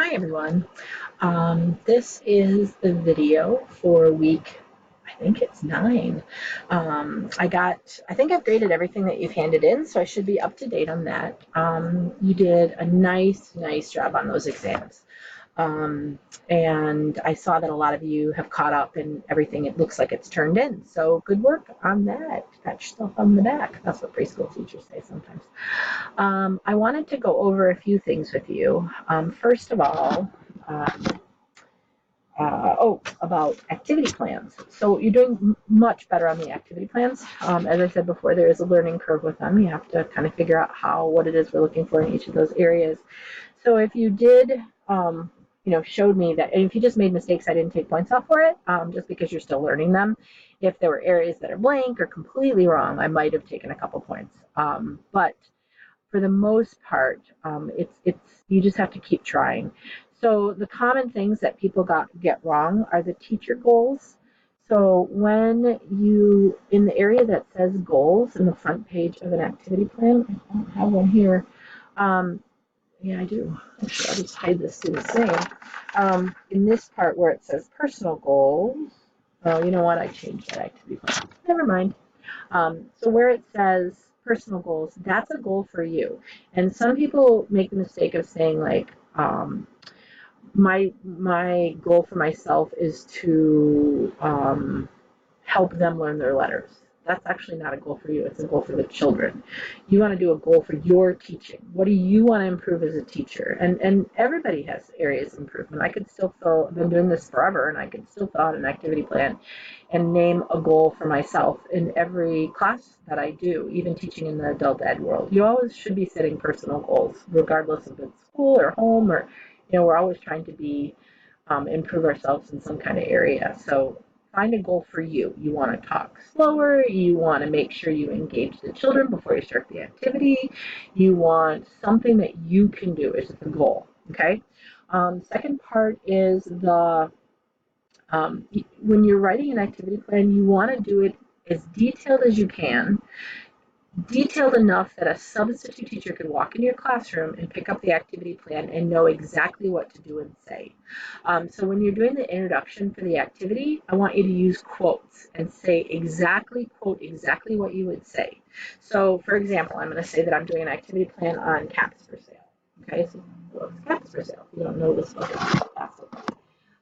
Hi everyone. This is the video for week, I think it's 9. I think I've graded everything that you've handed in, so I should be up to date on that. You did a nice job on those exams. Um, and I saw that a lot of you have caught up and everything, it looks like it's turned in. So good work on that. Pat yourself on the back. That's what preschool teachers say sometimes. I wanted to go over a few things with you. First of all, um, about activity plans. So you're doing much better on the activity plans. As I said before, there is a learning curve with them. You have to kind of figure out what it is we're looking for in each of those areas. So if you did, showed me that, and if you just made mistakes, I didn't take points off for it, just because you're still learning them. If there were areas that are blank or completely wrong, I might have taken a couple points. But for the most part, it's you just have to keep trying. So the common things that people get wrong are the teacher goals. So when you, in the area that says goals in the front page of an activity plan, I don't have one here. Yeah, I do. Actually, I'll just hide this to the same. In this part where it says personal goals, oh, you know what? I changed that activity plan. Never mind. So where it says personal goals, that's a goal for you. And some people make the mistake of saying like, my goal for myself is to help them learn their letters. That's actually not a goal for you. It's a goal for the children. You want to do a goal for your teaching. What do you want to improve as a teacher? And everybody has areas of improvement. I could still I've been doing this forever, and I could still fill out an activity plan and name a goal for myself in every class that I do, even teaching in the adult ed world. You always should be setting personal goals, regardless if it's school or home, or we're always trying to improve ourselves in some kind of area. So find a goal for you. You want to talk slower. You want to make sure you engage the children before you start the activity. You want something that you can do is the goal. Okay. Second part is when you're writing an activity plan, you want to do it as detailed as you can, detailed enough that a substitute teacher could walk into your classroom and pick up the activity plan and know exactly what to do and say. So when you're doing the introduction for the activity, I want you to use quotes and quote exactly what you would say. So for example, I'm going to say that I'm doing an activity plan on caps for sale. Okay, so what's caps for sale? If you don't know this book,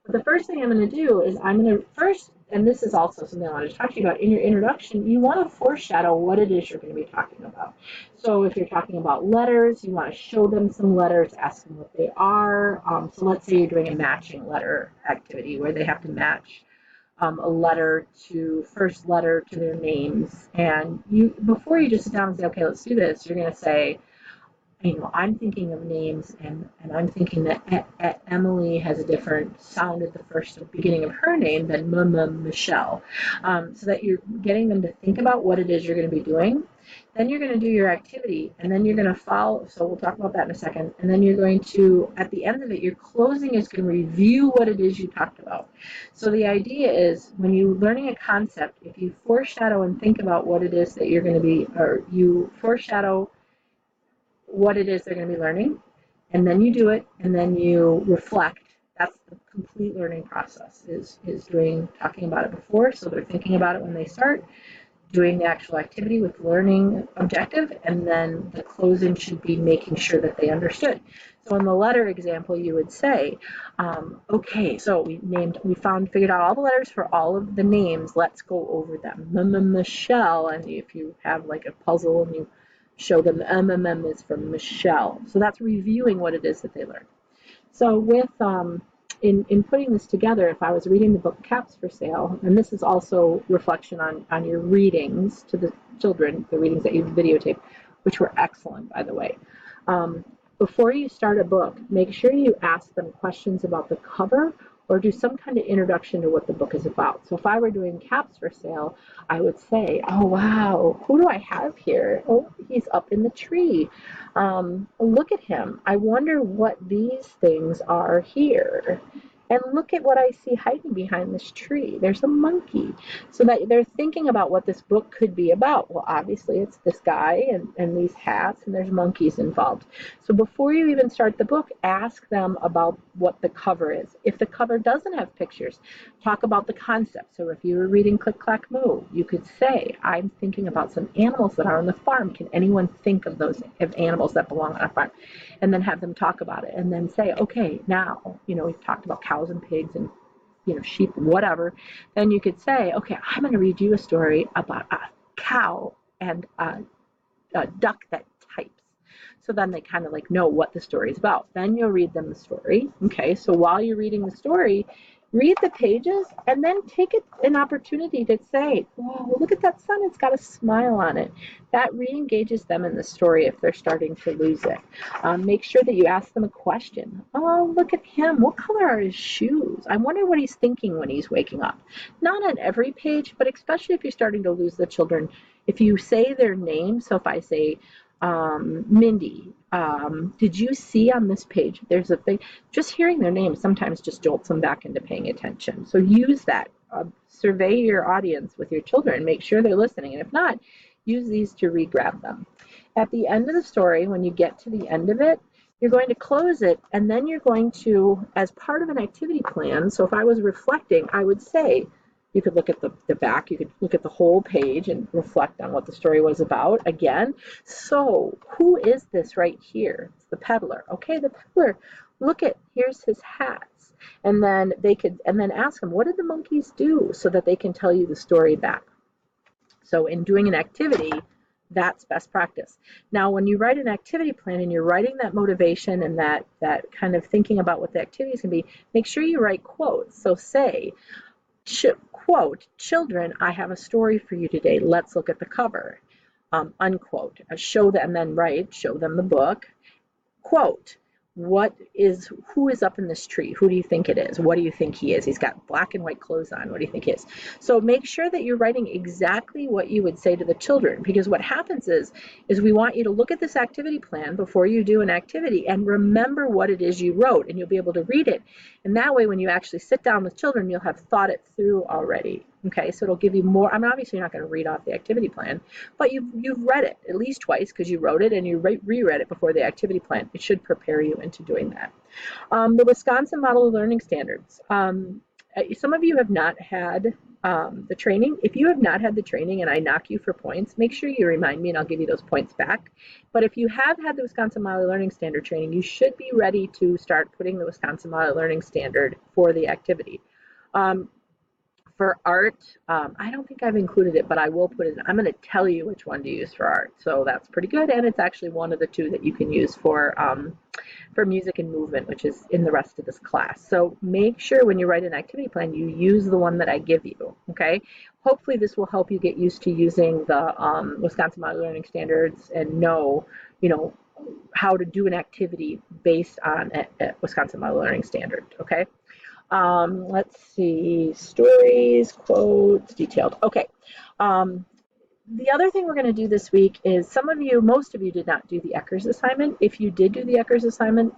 but the first thing I'm going to do is I'm going to first, and this is also something I want to talk to you about in your introduction, you want to foreshadow what it is you're going to be talking about. So if you're talking about letters, you want to show them some letters, ask them what they are. So let's say you're doing a matching letter activity where they have to match first letter to their names. And before you just sit down and say, okay, let's do this, you're going to say, I'm thinking of names, and I'm thinking that Emily has a different sound at the beginning of her name than Michelle, so that you're getting them to think about what it is you're going to be doing. Then you're going to do your activity, and then you're going to follow. So we'll talk about that in a second. And then you're going to, at the end of it, your closing is going to review what it is you talked about. So the idea is when you're learning a concept, if you foreshadow and think about what it is that you're going to be, or you foreshadow what it is they're going to be learning, and then you do it, and then you reflect. That's the complete learning process, is talking about it before, so they're thinking about it when they start, doing the actual activity with learning objective, and then the closing should be making sure that they understood. So in the letter example, you would say, okay, so figured out all the letters for all of the names. Let's go over them. Michelle, and if you have like a puzzle and you show them the MMM is from Michelle. So that's reviewing what it is that they learned. So with in putting this together, if I was reading the book Caps for Sale, and this is also reflection on your readings to the children, the readings that you videotaped, which were excellent, by the way. Before you start a book, make sure you ask them questions about the cover or do some kind of introduction to what the book is about. So if I were doing Caps for Sale, I would say, oh, wow, who do I have here? Oh, he's up in the tree. Look at him. I wonder what these things are here. And look at what I see hiding behind this tree. There's a monkey. So that they're thinking about what this book could be about. Well, obviously it's this guy and these hats, and there's monkeys involved. So before you even start the book, ask them about what the cover is. If the cover doesn't have pictures, talk about the concept. So if you were reading Click Clack Moo, you could say, I'm thinking about some animals that are on the farm. Can anyone think of those of animals that belong on a farm? And then have them talk about it, and then say, okay, now, we've talked about cows and pigs and, sheep, whatever. Then you could say, okay, I'm going to read you a story about a cow and a duck that types. So then they kind of like know what the story is about. Then you'll read them the story. Okay, so while you're reading the story, read the pages and then take it an opportunity to say, "Whoa, look at that sun, it's got a smile on it." That re-engages them in the story if they're starting to lose it. Make sure that you ask them a question. Oh, look at him. What color are his shoes? I wonder what he's thinking when he's waking up. Not on every page, but especially if you're starting to lose the children. If you say their name, so if I say, Mindy, did you see on this page, there's a thing, just hearing their name sometimes just jolts them back into paying attention. So use that. Survey your audience with your children, make sure they're listening, and if not, use these to re-grab them. At the end of the story, when you get to the end of it, you're going to close it, and then you're going to, as part of an activity plan, so if I was reflecting, I would say, you could look at the back, you could look at the whole page and reflect on what the story was about again. So who is this right here? It's the peddler. Okay, the peddler, look at, here's his hats. And then ask him, what did the monkeys do, so that they can tell you the story back. So in doing an activity, that's best practice. Now, when you write an activity plan and you're writing that motivation and that kind of thinking about what the activities can be, make sure you write quotes. So say, quote, children, I have a story for you today. Let's look at the cover. Unquote. Show them, and then show them the book. Quote, who is up in this tree? Who do you think it is? What do you think he is? He's got black and white clothes on. What do you think he is? So make sure that you're writing exactly what you would say to the children, because what happens is we want you to look at this activity plan before you do an activity and remember what it is you wrote, and you'll be able to read it. And that way, when you actually sit down with children, you'll have thought it through already. Okay, so it'll give you more. I mean, obviously you're not going to read off the activity plan, but you've read it at least twice because you wrote it and you reread it before the activity plan. It should prepare you into doing that. The Wisconsin Model of Learning Standards. Some of you have not had the training. If you have not had the training and I knock you for points, make sure you remind me and I'll give you those points back. But if you have had the Wisconsin Model of Learning Standard training, you should be ready to start putting the Wisconsin Model of Learning Standard for the activity. For art, I don't think I've included it, but I will put it in. I'm going to tell you which one to use for art. So that's pretty good. And it's actually one of the two that you can use for music and movement, which is in the rest of this class. So make sure when you write an activity plan, you use the one that I give you, okay? Hopefully this will help you get used to using the Wisconsin Model Learning Standards and know, how to do an activity based on a Wisconsin Model Learning Standard, okay? Let's see, stories, quotes, detailed. Okay. The other thing we're going to do this week is most of you did not do the Icarus assignment. If you did do the Icarus assignment,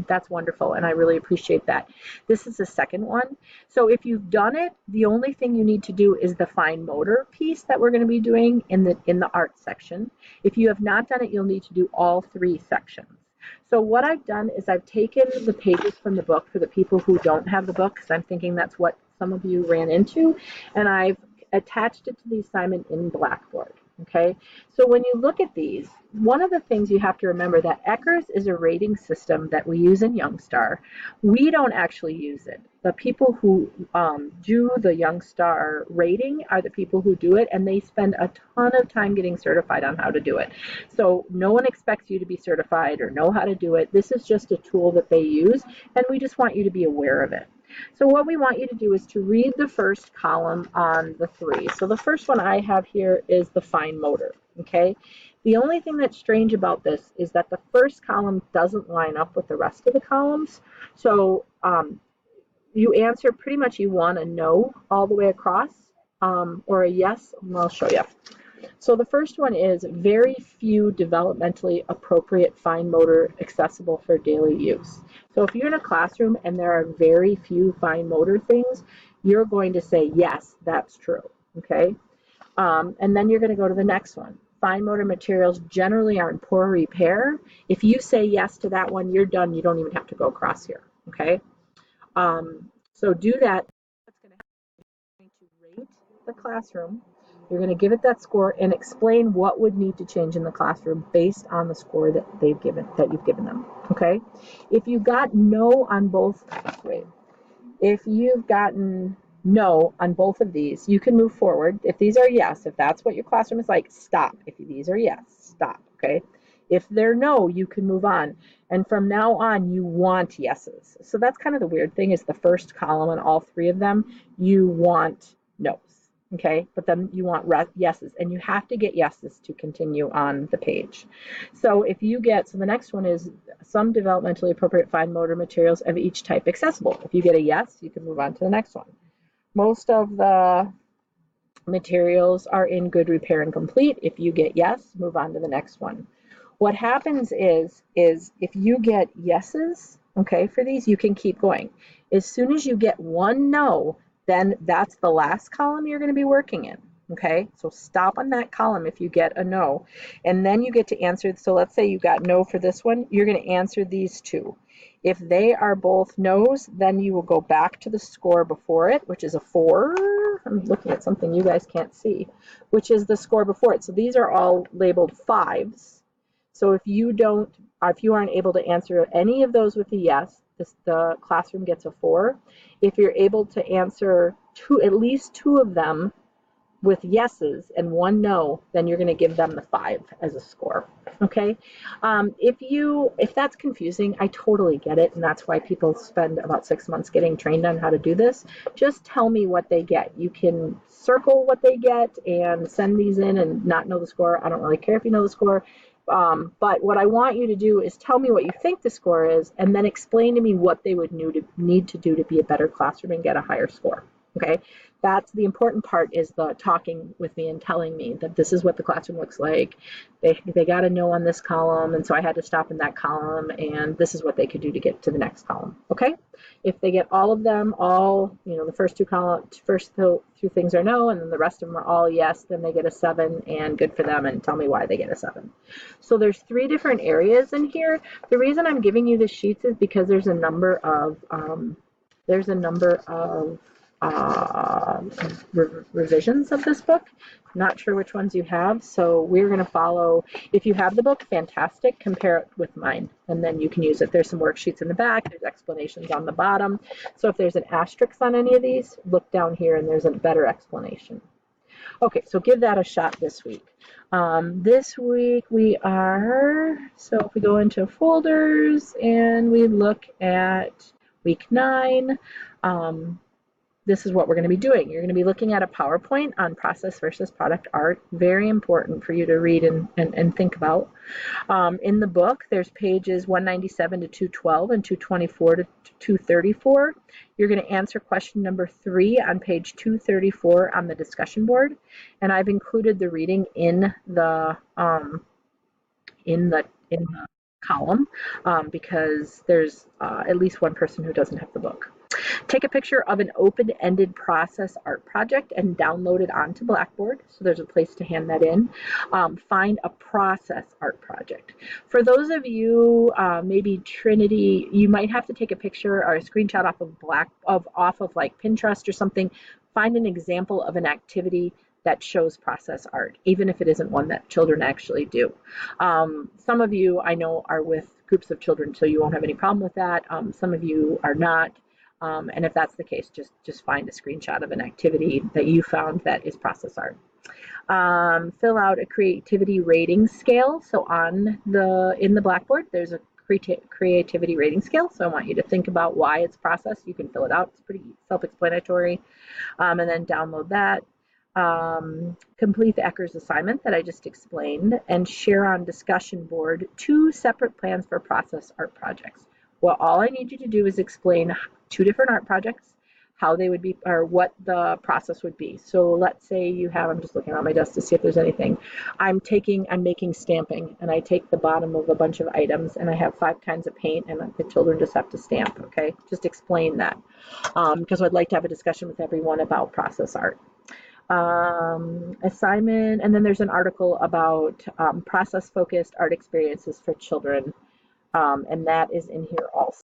that's wonderful, and I really appreciate that. This is the second one. So if you've done it, the only thing you need to do is the fine motor piece that we're going to be doing in the art section. If you have not done it, you'll need to do all 3 sections. So what I've done is I've taken the pages from the book for the people who don't have the book, because I'm thinking that's what some of you ran into, and I've attached it to the assignment in Blackboard. Okay, so when you look at these, one of the things you have to remember that Icarus is a rating system that we use in Youngstar. We don't actually use it. The people who do the Youngstar rating are the people who do it, and they spend a ton of time getting certified on how to do it. So no one expects you to be certified or know how to do it. This is just a tool that they use, and we just want you to be aware of it. So what we want you to do is to read the first column on the 3. So the first one I have here is the fine motor, okay? The only thing that's strange about this is that the first column doesn't line up with the rest of the columns. So you answer pretty much, you want a no all the way across, or a yes, and I'll show you. So the first one is very few developmentally appropriate fine motor accessible for daily use. So if you're in a classroom and there are very few fine motor things, you're going to say, yes, that's true, okay? And then you're going to go to the next one. Fine motor materials generally are in poor repair. If you say yes to that one, you're done. You don't even have to go across here, okay? So do that. What's going to happen is you're going to rate the classroom. You're going to give it that score and explain what would need to change in the classroom based on the score that you've given them, okay? If you got no on both, wait, if you've gotten no on both of these, you can move forward. If these are yes, if that's what your classroom is like, stop. If these are yes, stop, okay? If they're no, you can move on. And from now on, you want yeses. So that's kind of the weird thing is the first column on all three of them, you want no's, okay? But then you want yeses, and you have to get yeses to continue on the page. So if you get, so the next one is some developmentally appropriate fine motor materials of each type accessible. If you get a yes, you can move on to the next one. Most of the materials are in good repair and complete. If you get yes, move on to the next one. What happens is if you get yeses, okay, for these, you can keep going. As soon as you get one no, then that's the last column you're going to be working in. Okay, so stop on that column if you get a no, and then you get to answer. So let's say you got no for this one, you're going to answer these two. If they are both no's, then you will go back to the score before it, which is a 4. I'm looking at something you guys can't see, which is the score before it. So these are all labeled 5s. So if you aren't able to answer any of those with a yes, the classroom gets a 4. If you're able to answer at least 2 of them with yeses and 1 no, then you're going to give them the 5 as a score. Okay, if that's confusing, I totally get it, and that's why people spend about 6 months getting trained on how to do this. Just tell me what they get. You can circle what they get and send these in and not know the score. I don't really care if you know the score. But what I want you to do is tell me what you think the score is, and then explain to me what they would need to do to be a better classroom and get a higher score. Okay, that's the important part, is the talking with me and telling me that this is what the classroom looks like. They got a no on this column, and so I had to stop in that column, and this is what they could do to get to the next column. Okay, if they get all of them, the first two things are no, and then the rest of them are all yes, then they get a 7, and good for them, and tell me why they get a 7. So there's 3 different areas in here. The reason I'm giving you the sheets is because there's a number of revisions of this book. Not sure which ones you have, so we're going to follow. If you have the book, fantastic, compare it with mine, and then you can use it. There's some worksheets in the back, there's explanations on the bottom. So if there's an asterisk on any of these, look down here and there's a better explanation. Okay, so give that a shot this week. This week so if we go into folders and we look at week 9, this is what we're going to be doing. You're going to be looking at a PowerPoint on process versus product art. Very important for you to read and think about. In the book, there's pages 197 to 212 and 224 to 234. You're going to answer question number 3 on page 234 on the discussion board. And I've included the reading in the column because there's at least one person who doesn't have the book. Take a picture of an open-ended process art project and download it onto Blackboard. So there's a place to hand that in. Find a process art project. For those of you, maybe Trinity, you might have to take a picture or a screenshot off of like Pinterest or something. Find an example of an activity that shows process art, even if it isn't one that children actually do. Some of you I know are with groups of children, so you won't have any problem with that. Some of you are not. And if that's the case, just find a screenshot of an activity that you found that is process art. Fill out a creativity rating scale. So in the Blackboard, there's a creativity rating scale. So I want you to think about why it's process. You can fill it out. It's pretty self-explanatory. And then download that. Complete the Icarus assignment that I just explained, and share on discussion board 2 separate plans for process art projects. Well, all I need you to do is explain 2 different art projects, how they would be, or what the process would be. So let's say you have, I'm just looking around my desk to see if there's anything. I'm making stamping, and I take the bottom of a bunch of items, and I have 5 kinds of paint, and the children just have to stamp, okay? Just explain that, because I'd like to have a discussion with everyone about process art. Assignment, and then there's an article about process-focused art experiences for children, and that is in here also.